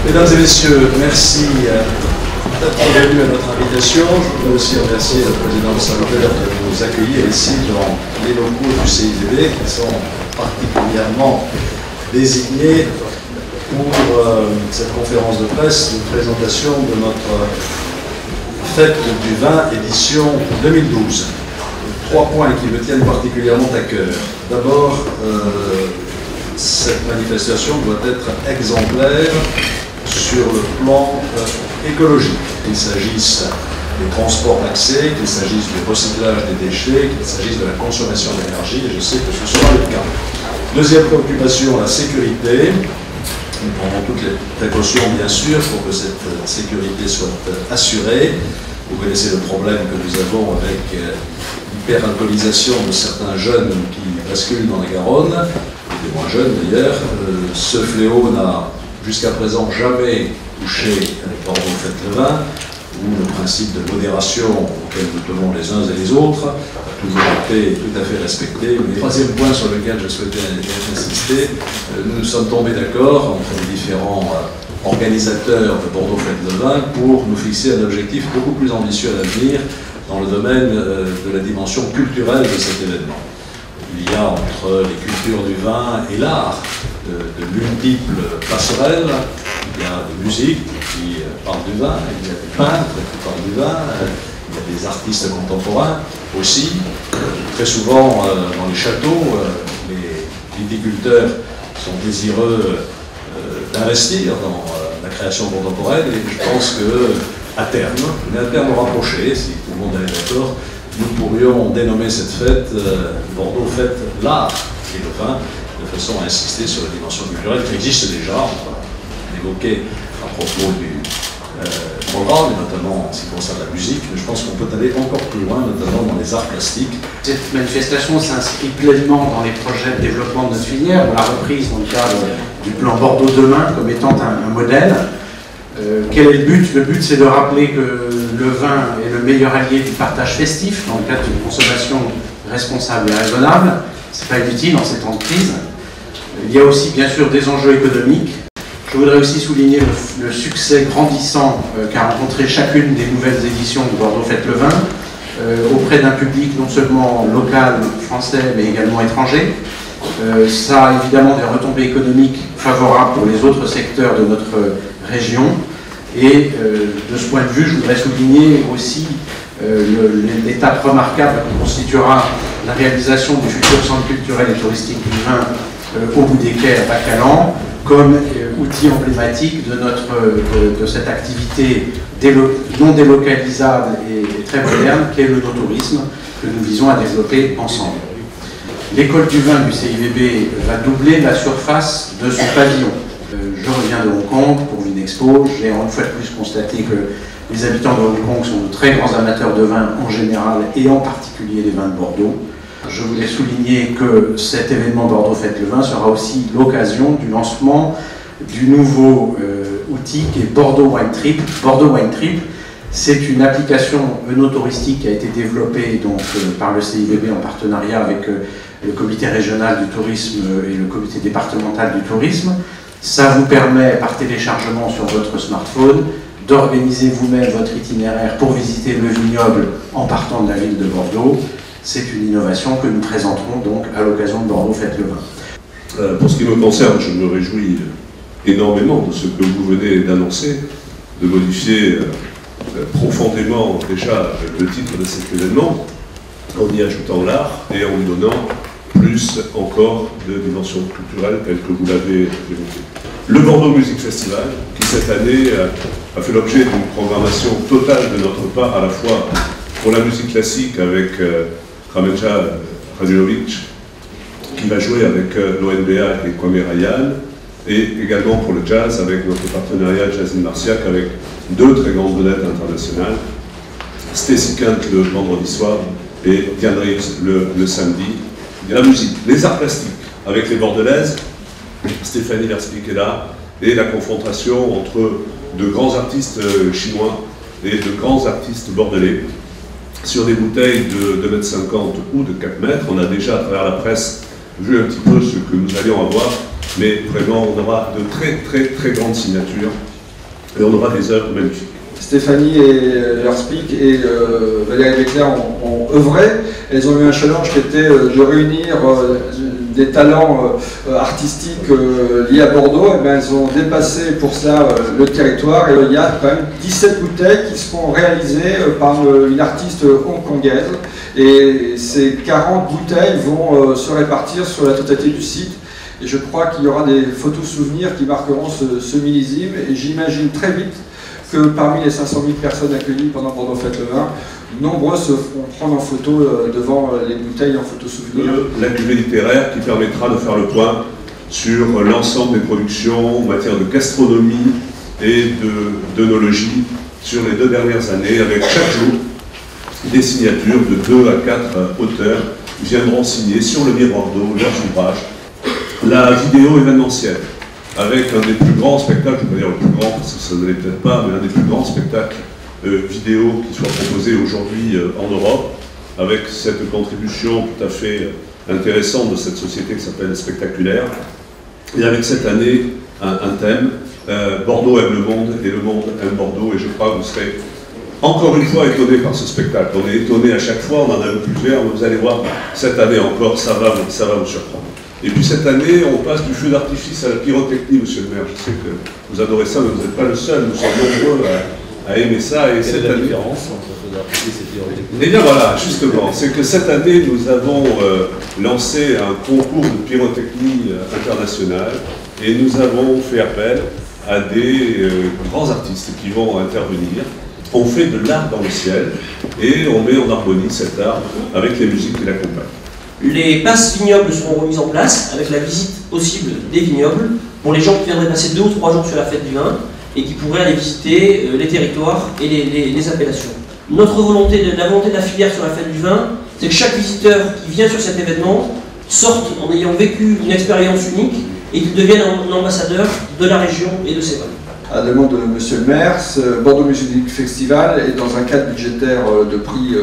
Mesdames et messieurs, merci d'être venus à notre invitation. Je voudrais aussi remercier le président Salvaire de nous accueillir ici dans les locaux du CIVB qui sont particulièrement désignés pour cette conférence de presse de présentation de notre fête du vin édition 2012. Trois points qui me tiennent particulièrement à cœur. D'abord, cette manifestation doit être exemplaire sur le plan écologique, qu'il s'agisse des transports accès, qu'il s'agisse du recyclage des déchets, qu'il s'agisse de la consommation d'énergie, et je sais que ce sera le cas. Deuxième préoccupation, la sécurité. Nous prendrons toutes les précautions, bien sûr, pour que cette sécurité soit assurée. Vous connaissez le problème que nous avons avec l'hyperalcoolisation de certains jeunes qui basculent dans la Garonne, et des moins jeunes d'ailleurs. Ce fléau n'a jusqu'à présent jamais touché les Bordeaux Fête le Vin, où le principe de modération auquel nous tenons les uns et les autres a toujours été tout à fait respecté. Le troisième point sur lequel je souhaitais insister, nous nous sommes tombés d'accord entre les différents organisateurs de Bordeaux Fête le Vin pour nous fixer un objectif beaucoup plus ambitieux à l'avenir dans le domaine de la dimension culturelle de cet événement. Il y a entre les cultures du vin et l'art de multiples passerelles. Il y a des musiques qui parlent du vin, il y a des peintres qui parlent du vin, il y a des artistes contemporains aussi. Très souvent, dans les châteaux, les viticulteurs sont désireux d'investir dans la création contemporaine, et je pense qu'à terme, mais à terme rapproché, si tout le monde est d'accord, nous pourrions dénommer cette fête Bordeaux Fête l'art et le vin, de façon à insister sur la dimension culturelle qui existe déjà. On va l'évoquer à propos du programme, et notamment en ce qui concerne la musique, mais je pense qu'on peut aller encore plus loin, notamment dans les arts plastiques. Cette manifestation s'inscrit pleinement dans les projets de développement de notre filière. On l'a reprise dans le cadre du plan Bordeaux demain comme étant un modèle. Quel est le but? Le but, c'est de rappeler que le vin est le meilleur allié du partage festif dans le cadre d'une consommation responsable et raisonnable. C'est pas inutile en ces temps de crise. Il y a aussi, bien sûr, des enjeux économiques. Je voudrais aussi souligner le succès grandissant qu'a rencontré chacune des nouvelles éditions de Bordeaux Fête le Vin auprès d'un public non seulement local, français, mais également étranger. Ça a évidemment des retombées économiques favorables pour les autres secteurs de notre région. Et de ce point de vue, je voudrais souligner aussi l'étape remarquable que constituera la réalisation du futur centre culturel et touristique du vin au bout des quais à Bacalan, comme outil emblématique de cette activité non délocalisable et très moderne qu'est le no-tourisme que nous visons à développer ensemble. L'école du vin du CIVB va doubler la surface de son pavillon. Je reviens de Hong Kong pour Vinexpo. J'ai une fois de plus constaté que les habitants de Hong Kong sont de très grands amateurs de vin en général et en particulier les vins de Bordeaux. Je voulais souligner que cet événement Bordeaux Fête le Vin sera aussi l'occasion du lancement du nouveau outil qui est Bordeaux Wine Trip. Bordeaux Wine Trip, c'est une application œnotouristique qui a été développée donc, par le CIVB en partenariat avec le comité régional du tourisme et le comité départemental du tourisme. Ça vous permet, par téléchargement sur votre smartphone, d'organiser vous-même votre itinéraire pour visiter le vignoble en partant de la ville de Bordeaux. C'est une innovation que nous présenterons donc à l'occasion de Bordeaux Fête le Vin. Pour ce qui me concerne, je me réjouis énormément de ce que vous venez d'annoncer, de modifier profondément déjà le titre de cet événement, en y ajoutant l'art et en lui donnant plus encore de dimension culturelle telle que vous l'avez évoqué. Le Bordeaux Music Festival, qui cette année a fait l'objet d'une programmation totale de notre part, à la fois pour la musique classique avec Ramecha Radulovic, qui va jouer avec l'ONBA et Kwame Ryan, et également pour le jazz avec notre partenariat Jazz in Marciac avec deux très grandes vedettes internationales, Stacy Kent le vendredi soir et Diane Reeves le samedi. Et la musique, les arts plastiques avec les Bordelaises, Stéphanie Lerspic est là, et la confrontation entre de grands artistes chinois et de grands artistes bordelais sur des bouteilles de 2,50 m ou de 4 mètres. On a déjà à travers la presse vu un petit peu ce que nous allions avoir, mais vraiment on aura de très grandes signatures et on aura des œuvres magnifiques. Stéphanie et Lerspic et Valérie Béclair ont œuvré. Elles ont eu un challenge qui était de réunir des talents artistiques liés à Bordeaux. Et bien, elles ont dépassé pour cela le territoire. Et il y a quand même 17 bouteilles qui seront réalisées par une artiste hongkongaise. Et ces 40 bouteilles vont se répartir sur la totalité du site. Et je crois qu'il y aura des photos souvenirs qui marqueront ce millésime. Et j'imagine très vite que parmi les 500 000 personnes accueillies pendant Bordeaux Fête le Vin, nombreux se feront prendre en photo devant les bouteilles en photo souvenir. La cuvée littéraire qui permettra de faire le point sur l'ensemble des productions en matière de gastronomie et d'œnologie sur les 2 dernières années, avec chaque jour des signatures de 2 à 4 auteurs qui viendront signer sur le miroir d'eau leurs ouvrages. La vidéo événementielle, avec un des plus grands spectacles, je ne vais pas dire le plus grand parce que ça ne l'est peut-être pas, mais un des plus grands spectacles vidéo qui soit proposé aujourd'hui en Europe, avec cette contribution tout à fait intéressante de cette société qui s'appelle Spectaculaire, et avec cette année un thème, Bordeaux aime le monde et le monde aime Bordeaux, et je crois que vous serez encore une fois étonné par ce spectacle. On est étonné à chaque fois, on en a le plus vert, mais vous allez voir, cette année encore, ça va vous surprendre. Et puis cette année, on passe du feu d'artifice à la pyrotechnie, monsieur le maire. Je sais que vous adorez ça, mais vous n'êtes pas le seul. Nous sommes nombreux à aimer ça. Et cette année, différence entre feu d'artifice et pyrotechnie. Eh bien voilà, justement, c'est que cette année, nous avons lancé un concours de pyrotechnie international et nous avons fait appel à des grands artistes qui vont intervenir. On fait de l'art dans le ciel et on met en harmonie cet art avec les musiques qui l'accompagnent. Les passes vignobles seront remises en place avec la visite possible des vignobles pour les gens qui viendraient passer 2 ou 3 jours sur la fête du vin et qui pourraient aller visiter les territoires et les appellations. La volonté de la filière sur la fête du vin, c'est que chaque visiteur qui vient sur cet événement sorte en ayant vécu une expérience unique et qu'il devienne un ambassadeur de la région et de ses vins. À la demande de M. le maire, Bordeaux Music Festival est dans un cadre budgétaire de prix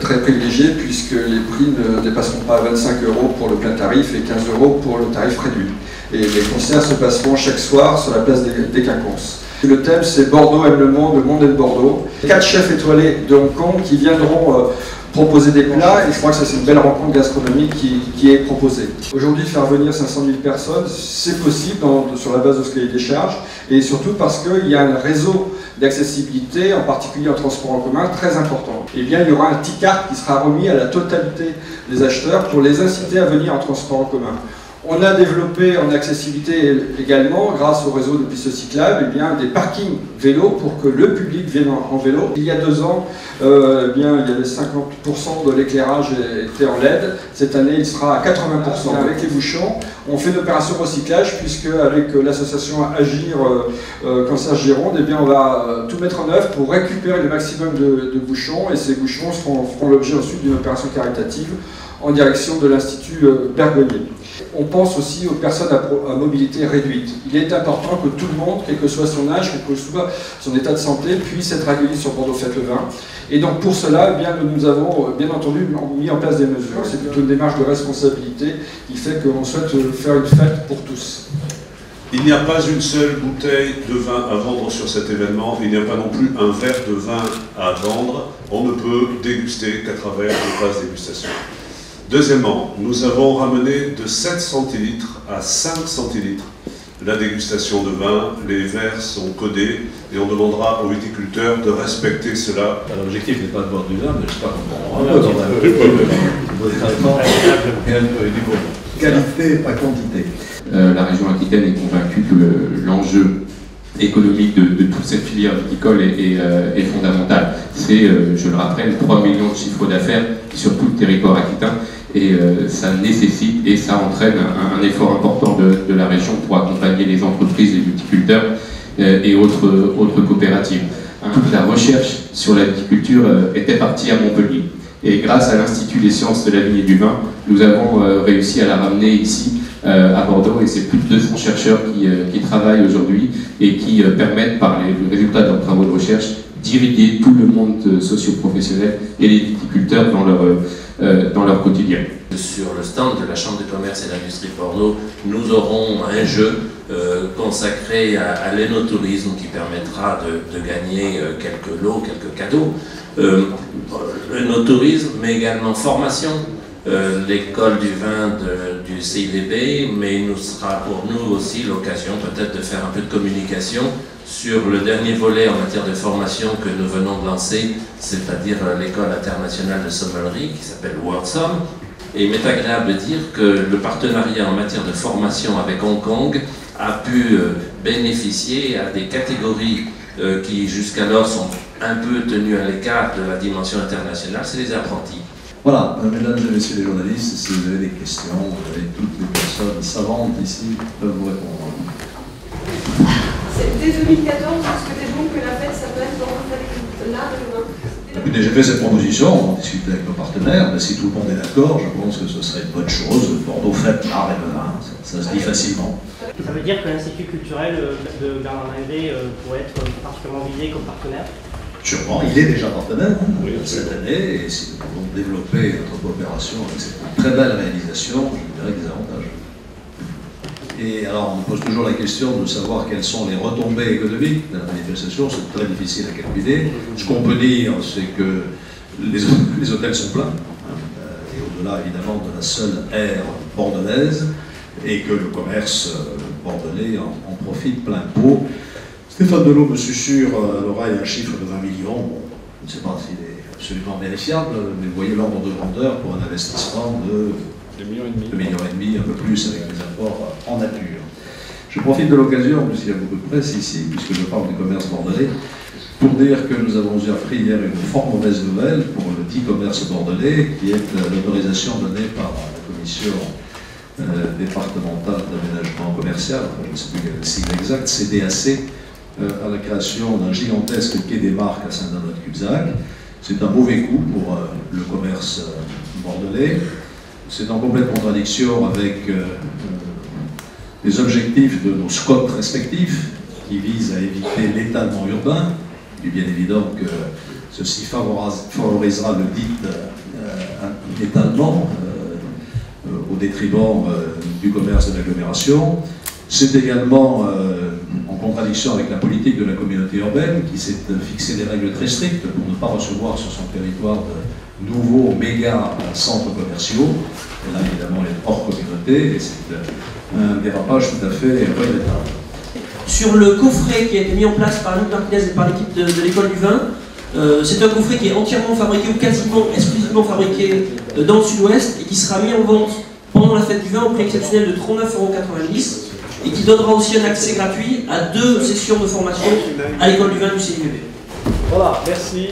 très privilégié puisque les prix ne dépasseront pas 25 € pour le plein tarif et 15 € pour le tarif réduit. Et les concerts se passeront chaque soir sur la place des Quinconces. Le thème c'est Bordeaux aime le monde aime Bordeaux. 4 chefs étoilés de Hong Kong qui viendront proposer des plats et je crois que c'est une belle rencontre gastronomique qui est proposée. Aujourd'hui, faire venir 500 000 personnes, c'est possible sur la base de ce cahier des charges et surtout parce qu'il y a un réseau d'accessibilité, en particulier en transport en commun, très important. Et bien, il y aura un ticket qui sera remis à la totalité des acheteurs pour les inciter à venir en transport en commun. On a développé en accessibilité également, grâce au réseau de pistes cyclables, eh bien, des parkings vélos pour que le public vienne en vélo. Il y a 2 ans, eh bien, il y avait 50% de l'éclairage était en LED. Cette année, il sera à 80%. Avec les bouchons, on fait une opération recyclage puisque avec l'association Agir Cancer Gironde, eh bien, on va tout mettre en œuvre pour récupérer le maximum de bouchons et ces bouchons feront l'objet ensuite d'une opération caritative en direction de l'Institut Bergonier. On pense aussi aux personnes à mobilité réduite. Il est important que tout le monde, quel que soit son âge, quel que soit son état de santé, puisse être accueilli sur Bordeaux Fête le Vin. Et donc pour cela, eh bien, nous avons bien entendu mis en place des mesures. C'est plutôt une démarche de responsabilité qui fait qu'on souhaite faire une fête pour tous. Il n'y a pas une seule bouteille de vin à vendre sur cet événement, il n'y a pas non plus un verre de vin à vendre. On ne peut déguster qu'à travers les vases dégustation. Deuxièmement, nous avons ramené de 7 centilitres à 5 centilitres la dégustation de vin. Les verres sont codés et on demandera aux viticulteurs de respecter cela. L'objectif n'est pas de boire du vin, mais j'espère qu'on prendra un peu du bon. Qualité, pas quantité. La région Aquitaine est convaincue que l'enjeu économique de toute cette filière viticole est fondamental. C'est, je le rappelle, 3 millions de chiffres d'affaires sur tout le territoire aquitain et ça nécessite et ça entraîne un effort important de la région pour accompagner les entreprises, les viticulteurs et autres coopératives. Toute la recherche sur la viticulture était partie à Montpellier et grâce à l'Institut des sciences de la vigne et du vin, nous avons réussi à la ramener ici à Bordeaux et c'est plus de 200 chercheurs qui travaillent aujourd'hui et qui permettent par les résultats de leurs travaux de recherche d'irriguer tout le monde socio-professionnel et les viticulteurs dans leur quotidien. Sur le stand de la Chambre de commerce et d'industrie de Bordeaux, nous aurons un jeu consacré à l'énotourisme qui permettra de gagner quelques lots, quelques cadeaux. L'énotourisme, mais également formation. L'école du vin du CIVB, mais il nous sera pour nous aussi l'occasion peut-être de faire un peu de communication sur le dernier volet en matière de formation que nous venons de lancer, c'est-à-dire l'école internationale de sommellerie qui s'appelle WorldSomm. Et il m'est agréable de dire que le partenariat en matière de formation avec Hong Kong a pu bénéficier à des catégories qui jusqu'alors sont un peu tenues à l'écart de la dimension internationale, c'est les apprentis. Voilà, mesdames et messieurs les journalistes, si vous avez des questions, vous avez toutes les personnes savantes ici peuvent vous répondre. Dès 2014, vous souhaitez donc que la fête s'appelle Bordeaux l'art et le vin? Écoutez, j'ai fait cette proposition, on discutait avec nos partenaires, mais si tout le monde est d'accord, je pense que ce serait une bonne chose. Bordeaux fête l'art et le vin, ça se dit facilement. Ça veut dire que l'Institut culturel de Bernard Magré pourrait être particulièrement visé comme partenaire? Sûrement, il est déjà partenaire cette année, et si nous pouvons développer notre coopération avec cette très belle réalisation, je dirais des avantages. Et alors, on pose toujours la question de savoir quelles sont les retombées économiques de la manifestation, c'est très difficile à calculer. Ce qu'on peut dire, c'est que les hôtels sont pleins, et au-delà évidemment de la seule aire bordelaise, et que le commerce bordelais en profite plein pot. Stéphane Delot me susurre à l'oreille un chiffre de 20 millions. Bon, je ne sais pas s'il est absolument vérifiable, mais vous voyez l'ordre de grandeur pour un investissement de 2,5 millions, un peu plus avec les apports en nature. Je profite de l'occasion, puisqu'il y a beaucoup de presse ici, puisque je parle du commerce bordelais, pour dire que nous avons appris hier une fort mauvaise nouvelle pour le dit commerce bordelais, qui est l'autorisation donnée par la commission départementale d'aménagement commercial, je ne sais plus quel est le sigle exact, CDAC, à la création d'un gigantesque quai des marques à Saint-Denis-de-Cubzac. C'est un mauvais coup pour le commerce bordelais. C'est en complète contradiction avec les objectifs de nos SCOT respectifs qui visent à éviter l'étalement urbain. Il est bien évident que ceci favorisera le dit étalement au détriment du commerce de l'agglomération. C'est également en contradiction avec la politique de la communauté urbaine qui s'est fixé des règles très strictes pour ne pas recevoir sur son territoire de nouveaux méga centres commerciaux. Et là, évidemment, elle est hors communauté et c'est un dérapage tout à fait regrettable. Sur le coffret qui a été mis en place par Luc Martinez et par l'équipe de l'école du vin, c'est un coffret qui est entièrement fabriqué ou quasiment exclusivement fabriqué dans le sud-ouest et qui sera mis en vente pendant la fête du vin au prix exceptionnel de 39,90 € et qui donnera aussi un accès gratuit à 2 sessions de formation à l'école du vin du CIVB. Voilà, merci.